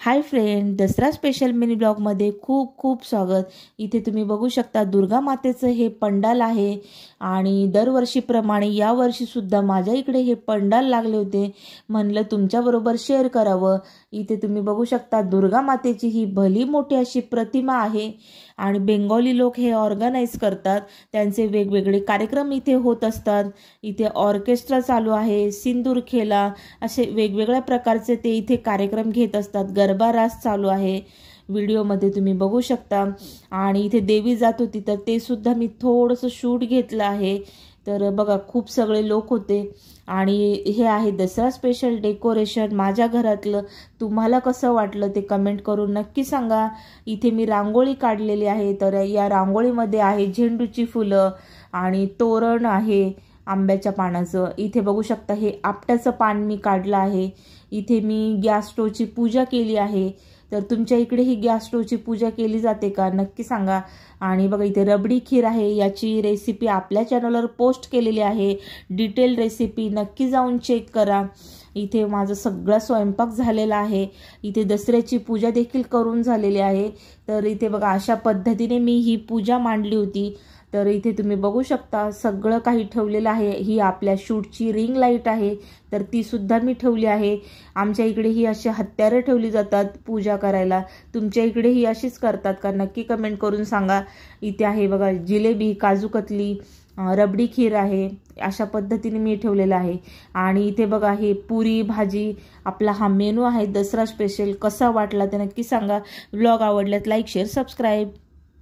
हाय friend, Dussehra special mini ब्लॉगमध्ये खूप खूप स्वागत। इथे तुम्ही बघू शकता दुर्गा मातेचं हे पंडाल आहे आणि दरवर्षीप्रमाणे यावर्षी सुद्धा माझ्या इकडे हे पंडाल लागले होते, म्हणलं तुमच्याबरोबर शेअर करावं। इथे तुम्ही बघू शकता दुर्गा मातेची ही भली मोठी अशी प्रतिमा आहे आणि बेंगॉली लोक हे ऑर्गनाइज करतात, त्यांचे वेगवेगळे कार्यक्रम इथे होत असतात। इथे ऑर्केस्ट्रा चालू आहे, सिंदूर खेला असे वेगवेगळ्या प्रकारचे ते इथे कार्यक्रम घेत असतात। गरबा रास चालू आहे, व्हिडिओमध्ये तुम्ही बघू शकता। आणि इथे देवी जात होती तर ते सुद्धा मी थोडंसं शूट घेतलं आहे। तर बघा खूप सगळे लोक होते आणि हे आहे दसरा स्पेशल डेकोरेशन माझ्या घरातलं। तुम्हाला कसं वाटलं ते कमेंट करून नक्की सांगा। इथे मी रांगोळी काढलेली आहे, तर या रांगोळीमध्ये आहे झेंडूची फुलं आणि तोरण आहे आंब्याच्या पानाचं। इथे बघू शकता हे आपट्याचं पान मी काढलं आहे। इथे मी गॅस स्टोवची पूजा केली आहे, तर तुमच्या इकडे ही गॅस स्टोवची पूजा केली जाते का नक्की सांगा। आणि बघा इथे रबडी खीर आहे, याची रेसिपी आपल्या चॅनलवर पोस्ट केलेली आहे, डिटेल रेसिपी नक्की जाऊन चेक करा। इथे माझं सगळा स्वयंपाक झालेला आहे, इथे दसऱ्याची पूजा देखील करून झालेली आहे। तर इथे बघा अशा पद्धतीने मी ही पूजा मांडली होती। तर इथे तुम्ही बघू शकता सगळं काही ठेवलेलं आहे। ही आपल्या शूटची रिंग लाईट आहे, तर ती सुद्धा मी ठेवली आहे। आमच्या इकडे ही अशी हत्यारं ठेवली जातात पूजा करायला, तुमच्या इकडे ही अशीच करतात का नक्की कमेंट करून सांगा। इथे आहे बघा जिलेबी, काजू कतली, रबडी खीर आहे, अशा पद्धतीने मी ठेवलेलं आहे। आणि इथे बघा हे पुरी भाजी आपला हा मेनू आहे दसरा स्पेशल। कसा वाटला ते नक्की सांगा। व्लॉग आवडल्यात लाईक शेअर सबस्क्राईब।